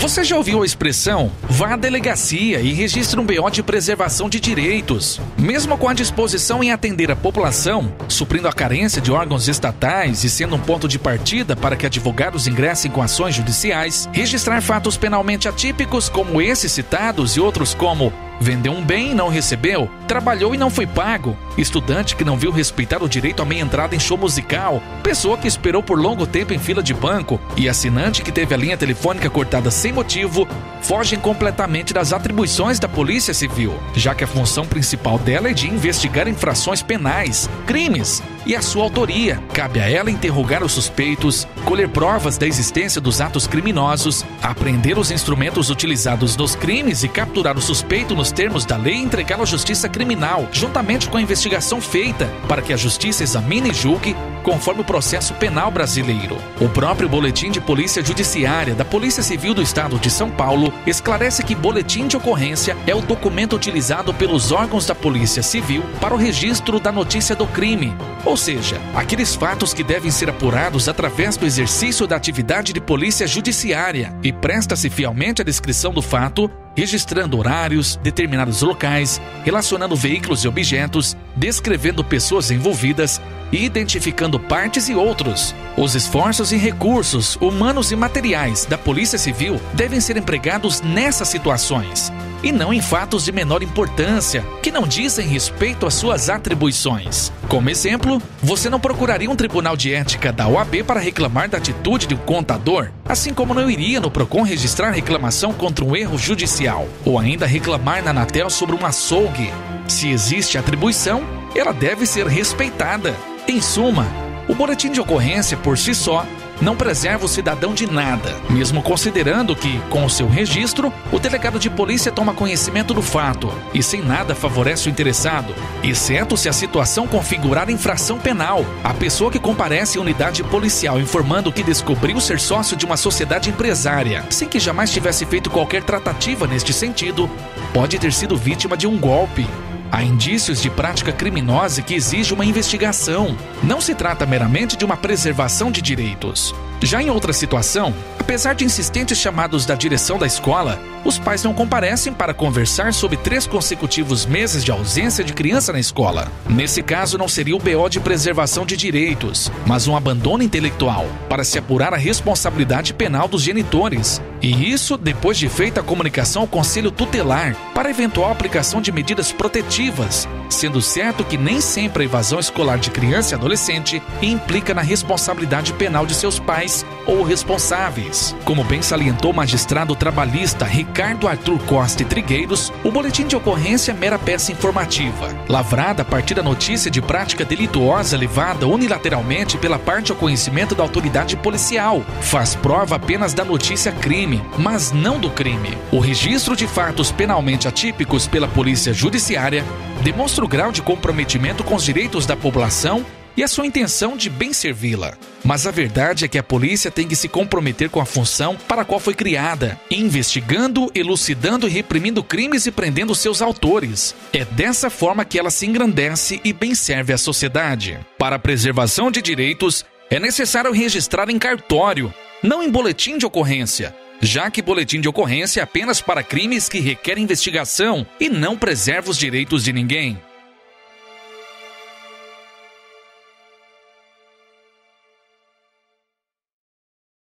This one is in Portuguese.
Você já ouviu a expressão "vá à delegacia e registre um BO de preservação de direitos"? Mesmo com a disposição em atender a população, suprindo a carência de órgãos estatais e sendo um ponto de partida para que advogados ingressem com ações judiciais, registrar fatos penalmente atípicos como esses citados e outros como vendeu um bem e não recebeu, trabalhou e não foi pago, estudante que não viu respeitar o direito à meia entrada em show musical, pessoa que esperou por longo tempo em fila de banco e assinante que teve a linha telefônica cortada sem motivo, fogem completamente das atribuições da Polícia Civil, já que a função principal dela é de investigar infrações penais, crimes e a sua autoria. Cabe a ela interrogar os suspeitos, colher provas da existência dos atos criminosos, apreender os instrumentos utilizados nos crimes e capturar o suspeito nos termos da lei e entregá-lo à justiça criminal, juntamente com a investigação feita, para que a justiça examine e julgue conforme o processo penal brasileiro. O próprio Boletim de Polícia Judiciária da Polícia Civil do Estado de São Paulo esclarece que boletim de ocorrência é o documento utilizado pelos órgãos da Polícia Civil para o registro da notícia do crime, ou seja, aqueles fatos que devem ser apurados através do exercício da atividade de polícia judiciária, e presta-se fielmente à descrição do fato, registrando horários, determinados locais, relacionando veículos e objetos, descrevendo pessoas envolvidas e identificando partes e outros. Os esforços e recursos humanos e materiais da Polícia Civil devem ser empregados nessas situações, e não em fatos de menor importância, que não dizem respeito às suas atribuições. Como exemplo, você não procuraria um tribunal de ética da OAB para reclamar da atitude de um contador, assim como não iria no PROCON registrar reclamação contra um erro judicial, ou ainda reclamar na Anatel sobre um açougue. Se existe atribuição, ela deve ser respeitada. Em suma, o boletim de ocorrência por si só não preserva o cidadão de nada, mesmo considerando que, com o seu registro, o delegado de polícia toma conhecimento do fato e sem nada favorece o interessado, exceto se a situação configurar infração penal. A pessoa que comparece à unidade policial informando que descobriu ser sócio de uma sociedade empresária, sem que jamais tivesse feito qualquer tratativa neste sentido, pode ter sido vítima de um golpe. Há indícios de prática criminosa que exige uma investigação. Não se trata meramente de uma preservação de direitos. Já em outra situação, apesar de insistentes chamados da direção da escola, os pais não comparecem para conversar sobre 3 consecutivos meses de ausência de criança na escola. Nesse caso, não seria o BO de preservação de direitos, mas um abandono intelectual, para se apurar a responsabilidade penal dos genitores. E isso depois de feita a comunicação ao Conselho Tutelar para eventual aplicação de medidas protetivas, sendo certo que nem sempre a evasão escolar de criança e adolescente implica na responsabilidade penal de seus pais ou responsáveis. Como bem salientou o magistrado trabalhista Ricardo Arthur Costa e Trigueiros, o boletim de ocorrência é mera peça informativa, lavrada a partir da notícia de prática delituosa levada unilateralmente pela parte ao conhecimento da autoridade policial. Faz prova apenas da notícia crime, mas não do crime. O registro de fatos penalmente atípicos pela Polícia Judiciária demonstra o grau de comprometimento com os direitos da população e a sua intenção de bem servi-la. Mas a verdade é que a polícia tem que se comprometer com a função para a qual foi criada, investigando, elucidando e reprimindo crimes e prendendo seus autores. É dessa forma que ela se engrandece e bem serve à sociedade. Para a preservação de direitos, é necessário registrar em cartório, não em boletim de ocorrência, já que boletim de ocorrência é apenas para crimes que requerem investigação e não preserva os direitos de ninguém.